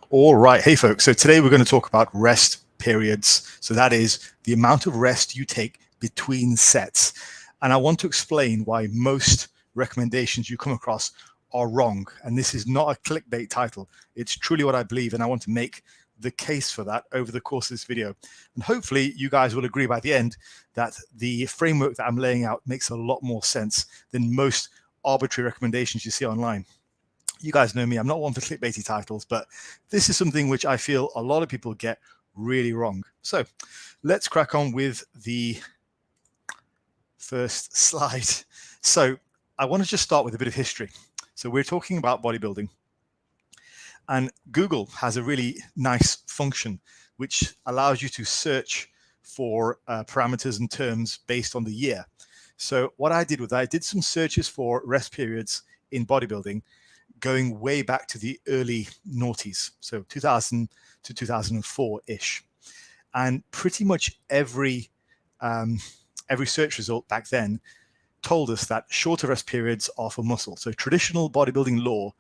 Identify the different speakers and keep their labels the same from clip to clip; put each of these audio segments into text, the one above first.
Speaker 1: All right. Hey, folks. So today we're going to talk about rest periods. So that is the amount of rest you take between sets. And I want to explain why most recommendations you come across are wrong. And this is not a clickbait title. It's truly what I believe. And I want to make the case for that over the course of this video. And hopefully you guys will agree by the end that the framework that I'm laying out makes a lot more sense than most arbitrary recommendations you see online. You guys know me, I'm not one for clickbaity titles, but this is something which I feel a lot of people get really wrong. So let's crack on with the first slide. So I want to just start with a bit of history. So we're talking about bodybuilding, and Google has a really nice function which allows you to search for parameters and terms based on the year. So what I did was I did some searches for rest periods in bodybuilding going way back to the early noughties, so 2000 to 2004-ish. And pretty much every search result back then told us that shorter rest periods are for muscle. So traditional bodybuilding law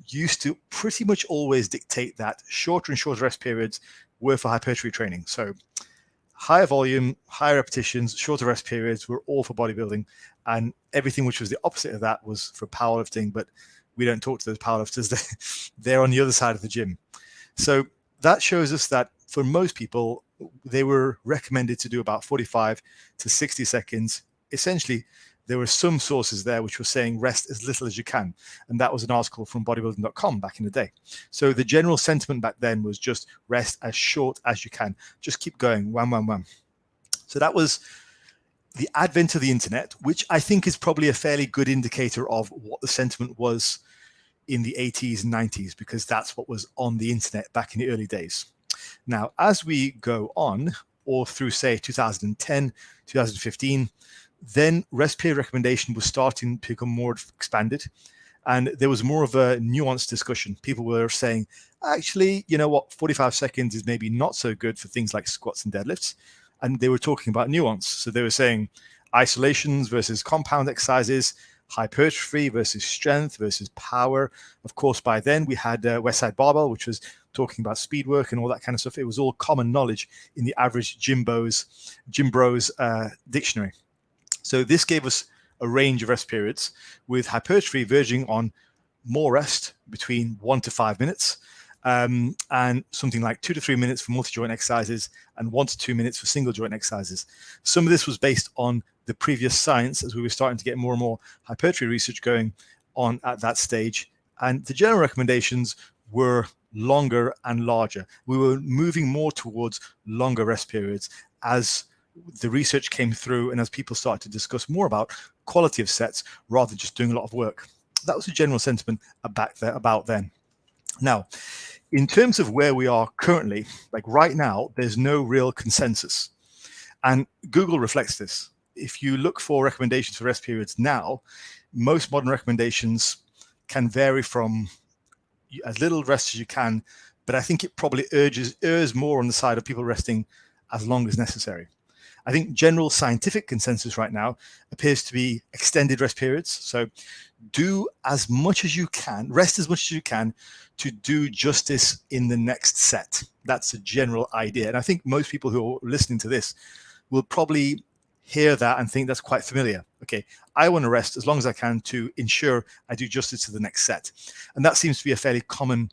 Speaker 1: used to pretty much always dictate that shorter and shorter rest periods were for hypertrophy training. So higher volume, higher repetitions, shorter rest periods were all for bodybuilding, and everything which was the opposite of that was for powerlifting. But we don't talk to those powerlifters. They're on the other side of the gym. So that shows us that for most people, they were recommended to do about 45 to 60 seconds. Essentially, there were some sources there which were saying rest as little as you can. And that was an article from bodybuilding.com back in the day. So the general sentiment back then was just rest as short as you can. Just keep going, wham, wham, wham. So that was the advent of the internet, which I think is probably a fairly good indicator of what the sentiment was in the 80s and 90s, because that's what was on the internet back in the early days. Now, as we go on, or through, say, 2010, 2015, then rest period recommendation was starting to become more expanded. And there was more of a nuanced discussion. People were saying, actually, you know what, 45 seconds is maybe not so good for things like squats and deadlifts. And they were talking about nuance. So they were saying isolations versus compound exercises, hypertrophy versus strength versus power. Of course, by then we had Westside Barbell, which was talking about speed work and all that kind of stuff. It was all common knowledge in the average gym bros dictionary. So this gave us a range of rest periods, with hypertrophy verging on more rest between 1 to 5 minutes, and something like 2 to 3 minutes for multi-joint exercises and 1 to 2 minutes for single joint exercises. Some of this was based on the previous science, as we were starting to get more and more hypertrophy research going on at that stage. And the general recommendations were longer and larger. We were moving more towards longer rest periods as the research came through and as people started to discuss more about quality of sets rather than just doing a lot of work. That was the general sentiment about then. Now, in terms of where we are currently, like right now, there's no real consensus. And Google reflects this. If you look for recommendations for rest periods now, most modern recommendations can vary from as little rest as you can, but I think it probably errs more on the side of people resting as long as necessary. I think general scientific consensus right now appears to be extended rest periods. So do as much as you can, rest as much as you can to do justice in the next set. That's a general idea. And I think most people who are listening to this will probably hear that and think that's quite familiar. Okay, I want to rest as long as I can to ensure I do justice to the next set. And that seems to be a fairly common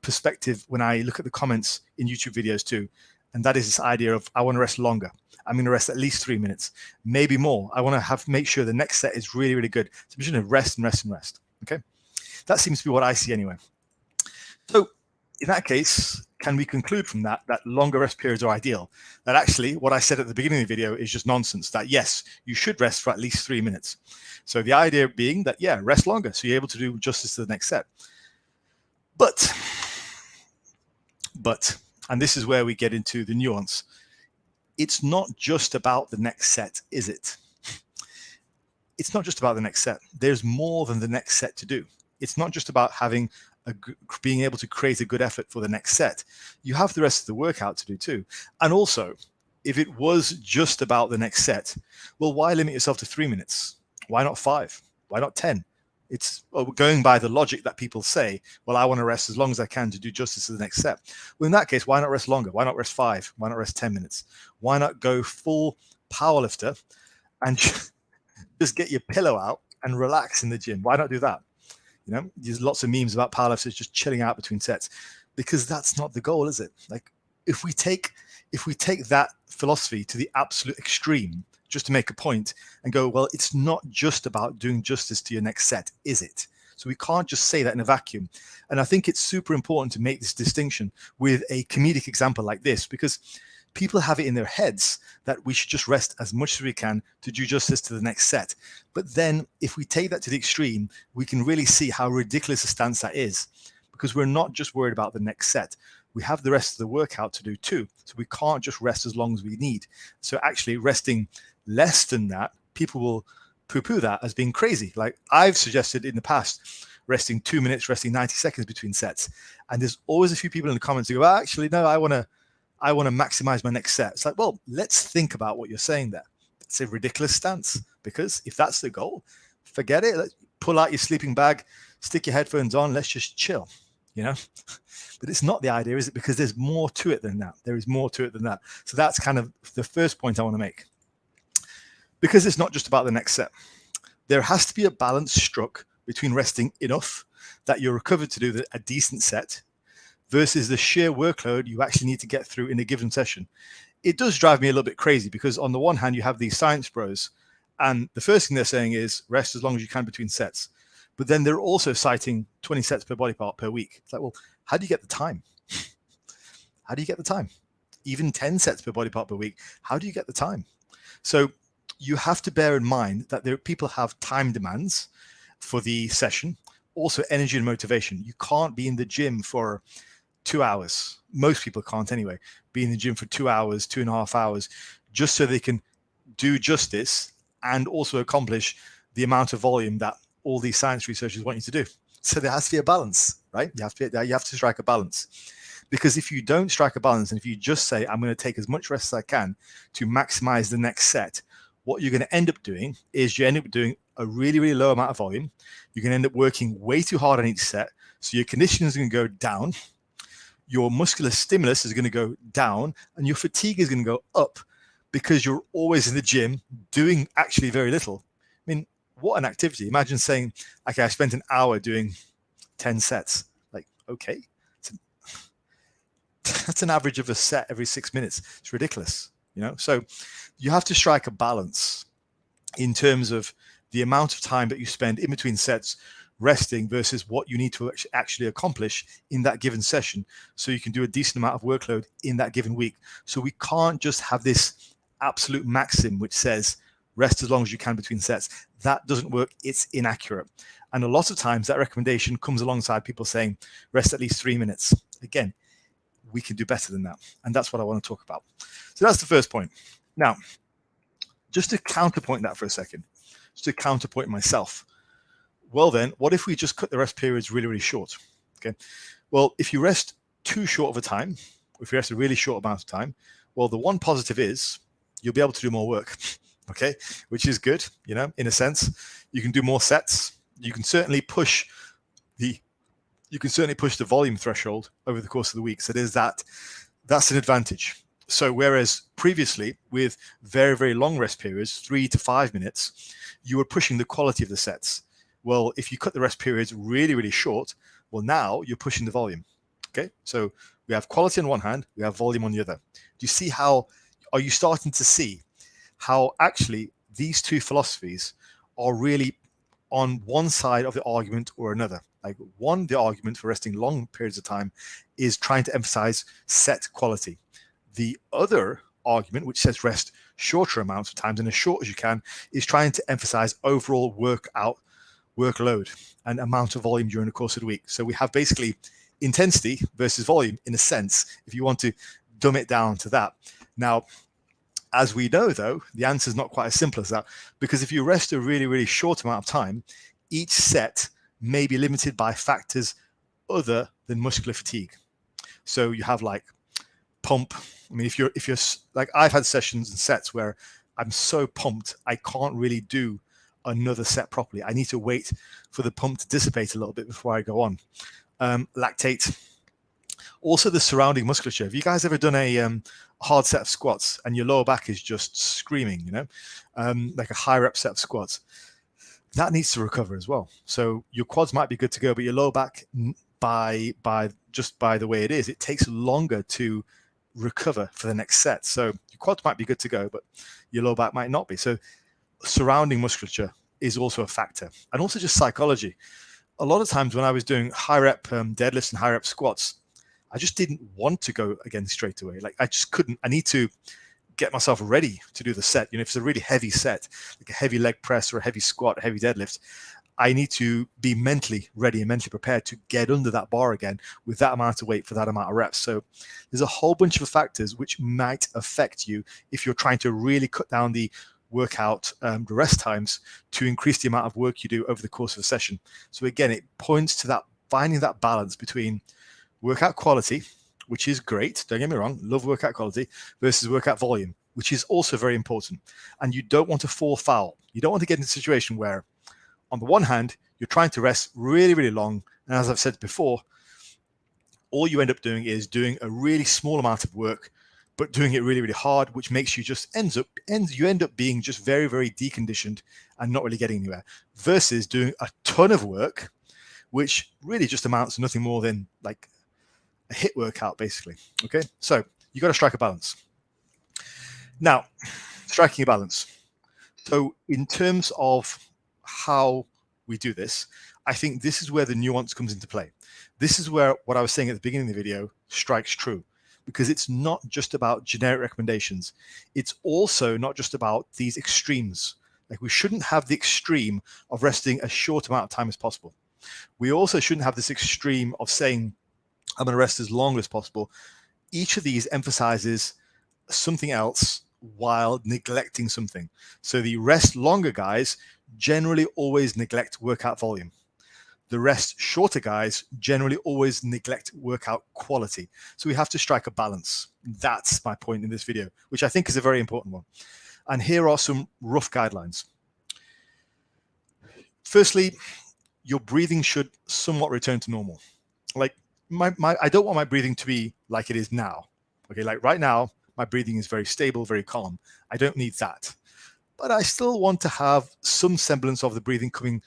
Speaker 1: perspective when I look at the comments in YouTube videos too. And that is this idea of, I want to rest longer. I'm going to rest at least 3 minutes, maybe more. I want to make sure the next set is really, really good. So I'm just going to rest and rest and rest. Okay, that seems to be what I see anyway. So in that case, can we conclude from that longer rest periods are ideal? That actually what I said at the beginning of the video is just nonsense, that yes, you should rest for at least 3 minutes. So the idea being that, yeah, rest longer so you're able to do justice to the next set. But, and this is where we get into the nuance, it's not just about the next set, is it? It's not just about the next set. There's more than the next set to do. It's not just about being able to create a good effort for the next set. You have the rest of the workout to do too. And also, if it was just about the next set, well, why limit yourself to 3 minutes? Why not 5? Why not 10? It's going by the logic that people say, well, I want to rest as long as I can to do justice to the next set. Well, in that case, why not rest longer? Why not rest 5? Why not rest 10 minutes? Why not go full powerlifter and just get your pillow out and relax in the gym? Why not do that? You know, there's lots of memes about powerlifters just chilling out between sets, because that's not the goal, is it? Like, if we take that philosophy to the absolute extreme, just to make a point, and go, well, it's not just about doing justice to your next set, is it? So we can't just say that in a vacuum. And I think it's super important to make this distinction with a comedic example like this, because people have it in their heads that we should just rest as much as we can to do justice to the next set. But then if we take that to the extreme, we can really see how ridiculous a stance that is, because we're not just worried about the next set. We have the rest of the workout to do too. So we can't just rest as long as we need. So actually resting less than that, people will poo-poo that as being crazy. Like I've suggested in the past, resting 2 minutes, resting 90 seconds between sets. And there's always a few people in the comments who go, well, actually, no, I want to maximize my next set. It's like, well, let's think about what you're saying there. It's a ridiculous stance, because if that's the goal, forget it. Let's pull out your sleeping bag, stick your headphones on, let's just chill, you know? But it's not the idea, is it? Because there's more to it than that. There is more to it than that. So that's kind of the first point I want to make. Because it's not just about the next set. There has to be a balance struck between resting enough that you're recovered to do a decent set versus the sheer workload you actually need to get through in a given session. It does drive me a little bit crazy, because on the one hand, you have these science bros, and the first thing they're saying is rest as long as you can between sets. But then they're also citing 20 sets per body part per week. It's like, well, how do you get the time? How do you get the time? Even 10 sets per body part per week, how do you get the time? So you have to bear in mind that people have time demands for the session, also energy and motivation. You can't be in the gym for 2 hours. Most people can't anyway, be in the gym for 2 hours, 2.5 hours, just so they can do justice and also accomplish the amount of volume that all these science researchers want you to do. So there has to be a balance, right? You have to strike a balance. Because if you don't strike a balance, and if you just say, I'm going to take as much rest as I can to maximize the next set, what you're going to end up doing is you end up doing a really, really low amount of volume. You're going to end up working way too hard on each set. So your conditioning is going to go down. Your muscular stimulus is going to go down, and your fatigue is going to go up, because you're always in the gym doing actually very little. I mean, what an activity. Imagine saying, okay, I spent an hour doing 10 sets. Like, okay, that's an average of a set every 6 minutes. It's ridiculous, you know? So you have to strike a balance in terms of the amount of time that you spend in between sets resting versus what you need to actually accomplish in that given session, so you can do a decent amount of workload in that given week. So we can't just have this absolute maxim which says rest as long as you can between sets. That doesn't work. It's inaccurate. And a lot of times that recommendation comes alongside people saying rest at least 3 minutes. Again, we can do better than that. And that's what I want to talk about. So that's the first point. Now, just to counterpoint that for a second, just to counterpoint myself. Well then, what if we just cut the rest periods really, really short? Okay. Well, if you rest too short of a time, or if you rest a really short amount of time, well, the one positive is you'll be able to do more work. Okay, which is good, you know, in a sense. You can do more sets. You can certainly push the volume threshold over the course of the week. So there's that's an advantage. So whereas previously with very, very long rest periods, 3 to 5 minutes, you were pushing the quality of the sets. Well, if you cut the rest periods really, really short, well, now you're pushing the volume. Okay, so we have quality on one hand, we have volume on the other. Do you see how, are you starting to see how actually these two philosophies are really on one side of the argument or another? Like one, the argument for resting long periods of time is trying to emphasize set quality. The other argument, which says rest shorter amounts of times and as short as you can, is trying to emphasize overall workload and amount of volume during the course of the week. So we have basically intensity versus volume in a sense, if you want to dumb it down to that. Now, as we know, though, the answer is not quite as simple as that, because if you rest a really, really short amount of time, each set may be limited by factors other than muscular fatigue. So you have like pump. I mean, if you're like, I've had sessions and sets where I'm so pumped, I can't really do another set properly. I need to wait for the pump to dissipate a little bit before I go on. Lactate. Also the surrounding musculature. Have you guys ever done a hard set of squats and your lower back is just screaming, like a high rep set of squats? That needs to recover as well. So your quads might be good to go, but your lower back, by the way it is, it takes longer to recover for the next set. So your quads might be good to go, but your lower back might not be. So surrounding musculature is also a factor, and also just psychology. A lot of times when I was doing high rep deadlifts and high rep squats, I just didn't want to go again straight away. Like I just couldn't. I need to get myself ready to do the set. If it's a really heavy set, like a heavy leg press or a heavy squat, a heavy deadlift, I need to be mentally ready and mentally prepared to get under that bar again with that amount of weight for that amount of reps. So there's a whole bunch of factors which might affect you if you're trying to really cut down the workout, the rest times, to increase the amount of work you do over the course of a session. So again, it points to that, finding that balance between workout quality, which is great, don't get me wrong, love workout quality, versus workout volume, which is also very important. And you don't want to fall foul. You don't want to get in a situation where, on the one hand, you're trying to rest really, really long. And as I've said before, all you end up doing is doing a really small amount of work, but doing it really, really hard, which makes you just you end up being just very, very deconditioned and not really getting anywhere, versus doing a ton of work, which really just amounts to nothing more than like a HIIT workout, basically. Okay, so you got to strike a balance. Now, striking a balance. So in terms of how we do this, I think this is where the nuance comes into play. This is where what I was saying at the beginning of the video strikes true, because it's not just about generic recommendations. It's also not just about these extremes. Like, we shouldn't have the extreme of resting a short amount of time as possible. We also shouldn't have this extreme of saying, I'm going to rest as long as possible. Each of these emphasizes something else while neglecting something. So the rest longer guys generally always neglect workout volume. The rest shorter guys generally always neglect workout quality. So we have to strike a balance. That's my point in this video, which I think is a very important one. And here are some rough guidelines. Firstly, your breathing should somewhat return to normal. Like I don't want my breathing to be like it is now. Okay, like right now, my breathing is very stable, very calm. I don't need that. But I still want to have some semblance of the breathing coming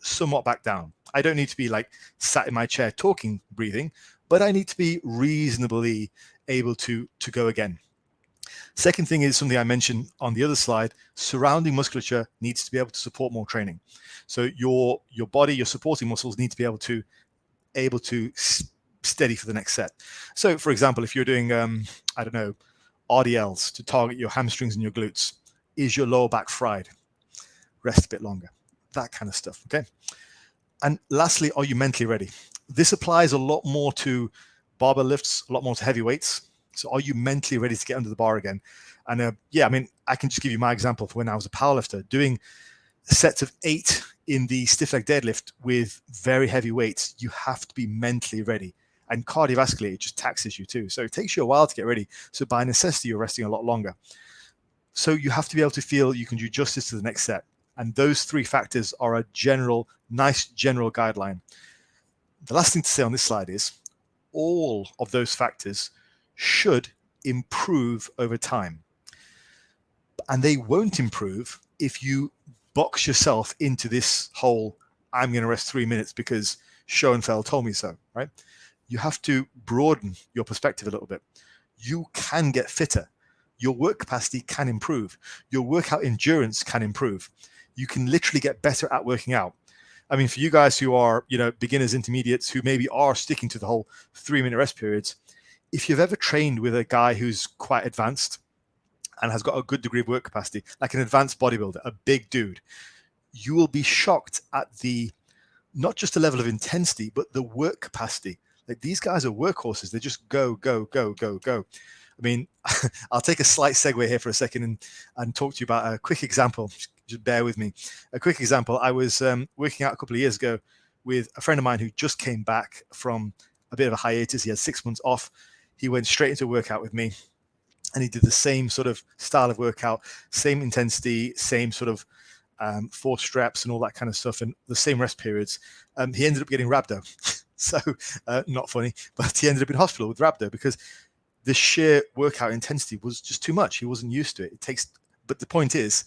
Speaker 1: somewhat back down. I don't need to be like sat in my chair talking breathing, but I need to be reasonably able to go again. Second thing is something I mentioned on the other slide. Surrounding musculature needs to be able to support more training. So your body, your supporting muscles need to be able to steady for the next set. So for example, if you're doing I don't know, RDLs to target your hamstrings and your glutes, is your lower back fried? Rest a bit longer. That kind of stuff. Okay. And lastly, are you mentally ready? This applies a lot more to barbell lifts, a lot more to heavy weights. So are you mentally ready to get under the bar again? And yeah, I mean, I can just give you my example for when I was a powerlifter, doing sets of 8 in the stiff leg deadlift with very heavy weights. You have to be mentally ready, and cardiovascularly, it just taxes you too. So it takes you a while to get ready. So by necessity, you're resting a lot longer. So you have to be able to feel you can do justice to the next set. And those 3 factors are a nice general guideline. The last thing to say on this slide is all of those factors should improve over time. And they won't improve if you box yourself into this whole, I'm going to rest 3 minutes because Schoenfeld told me so, right? You have to broaden your perspective a little bit. You can get fitter. Your work capacity can improve. Your workout endurance can improve. You can literally get better at working out. I mean, for you guys who are, beginners, intermediates, who maybe are sticking to the whole 3-minute rest periods, if you've ever trained with a guy who's quite advanced and has got a good degree of work capacity, like an advanced bodybuilder, a big dude, you will be shocked at not just the level of intensity, but the work capacity. Like, these guys are workhorses. They just go, go, go, go, go. I mean, I'll take a slight segue here for a second and talk to you about a quick example. Just bear with me. A quick example. I was working out a couple of years ago with a friend of mine who just came back from a bit of a hiatus. He had 6 months off. He went straight into a workout with me, and he did the same sort of style of workout, same intensity, same sort of forced reps and all that kind of stuff, and the same rest periods, he ended up getting rhabdo. So not funny, but he ended up in hospital with rhabdo because the sheer workout intensity was just too much. He wasn't used to it. But the point is,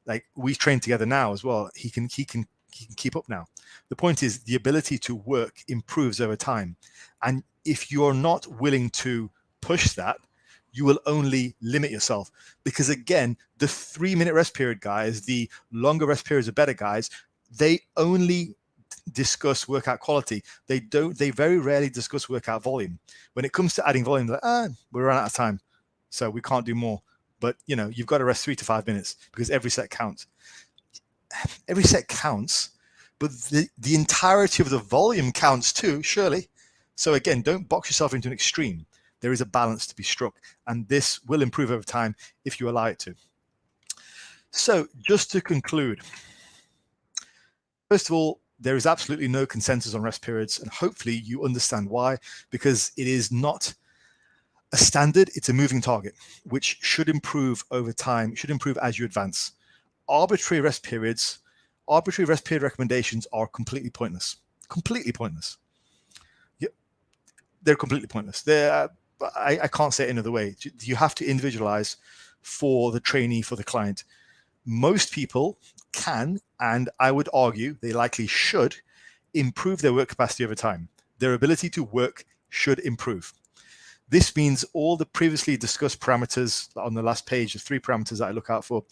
Speaker 1: like, we train together now as well. He can keep up now. The point is, the ability to work improves over time, and if you're not willing to push that, you will only limit yourself. Because again, the 3-minute rest period guys, the longer rest periods are better guys, they only discuss workout quality. They very rarely discuss workout volume. When it comes to adding volume, they're like, we're running out of time, so we can't do more. But you've got to rest 3 to 5 minutes because every set counts. Every set counts, but the entirety of the volume counts too, surely. So again, don't box yourself into an extreme. There is a balance to be struck, and this will improve over time if you allow it to. So just to conclude, first of all, there is absolutely no consensus on rest periods, and hopefully you understand why, because it is not a standard, it's a moving target, which should improve over time. It should improve as you advance. Arbitrary rest period recommendations are completely pointless. Completely pointless. They're completely pointless. I can't say it another way. You have to individualize for the trainee, for the client. Most people can, and I would argue they likely should, improve their work capacity over time. Their ability to work should improve. This means all the previously discussed parameters on the last page, the 3 parameters that I look out for,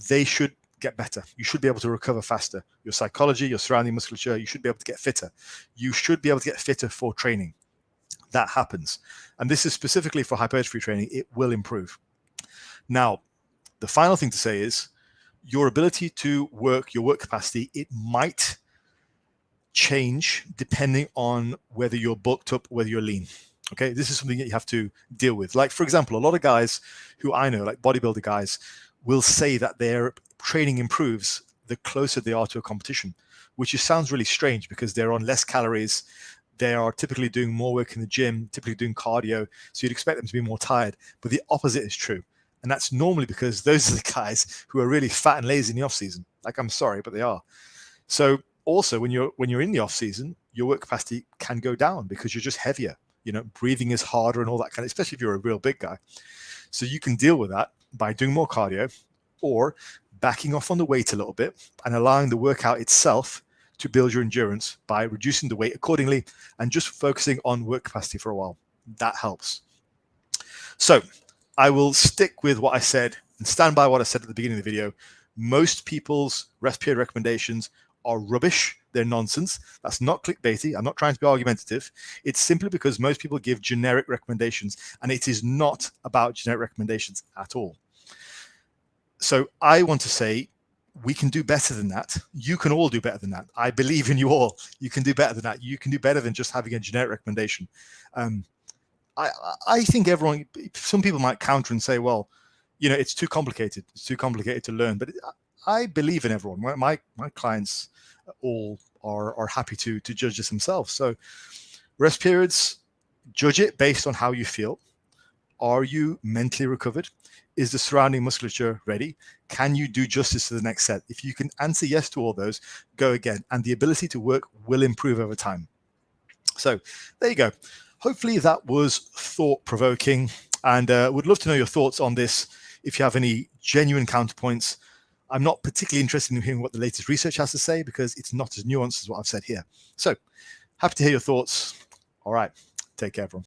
Speaker 1: they should get better. You should be able to recover faster. Your psychology, your surrounding musculature, you should be able to get fitter. You should be able to get fitter for training. That happens. And this is specifically for hypertrophy training. It will improve. Now, the final thing to say is your ability to work, your work capacity, it might change depending on whether you're bulked up, whether you're lean. Okay, this is something that you have to deal with. Like, for example, a lot of guys who I know, like bodybuilder guys, will say that their training improves the closer they are to a competition, which sounds really strange because they're on less calories. They are typically doing more work in the gym, typically doing cardio. So you'd expect them to be more tired, but the opposite is true. And that's normally because those are the guys who are really fat and lazy in the off season. Like, I'm sorry, but they are. So also when you're in the off season, your work capacity can go down because you're just heavier. Breathing is harder and all that kind of, especially if you're a real big guy. So you can deal with that by doing more cardio or backing off on the weight a little bit and allowing the workout itself to build your endurance by reducing the weight accordingly and just focusing on work capacity for a while. That helps. So I will stick with what I said and stand by what I said at the beginning of the video. Most people's rest period recommendations are rubbish. They're nonsense. That's not clickbaity. I'm not trying to be argumentative. It's simply because most people give generic recommendations, and it is not about generic recommendations at all. So I want to say we can do better than that. You can all do better than that. I believe in you all. You can do better than that. You can do better than just having a generic recommendation. I think some people might counter and say, well, it's too complicated. It's too complicated to learn. But I believe in everyone. My clients all are happy to judge this themselves. So rest periods, judge it based on how you feel. Are you mentally recovered? Is the surrounding musculature ready? Can you do justice to the next set? If you can answer yes to all those, go again. And the ability to work will improve over time. So there you go. Hopefully that was thought-provoking, and would love to know your thoughts on this. If you have any genuine counterpoints, I'm not particularly interested in hearing what the latest research has to say because it's not as nuanced as what I've said here. So happy to hear your thoughts. All right, take care, everyone.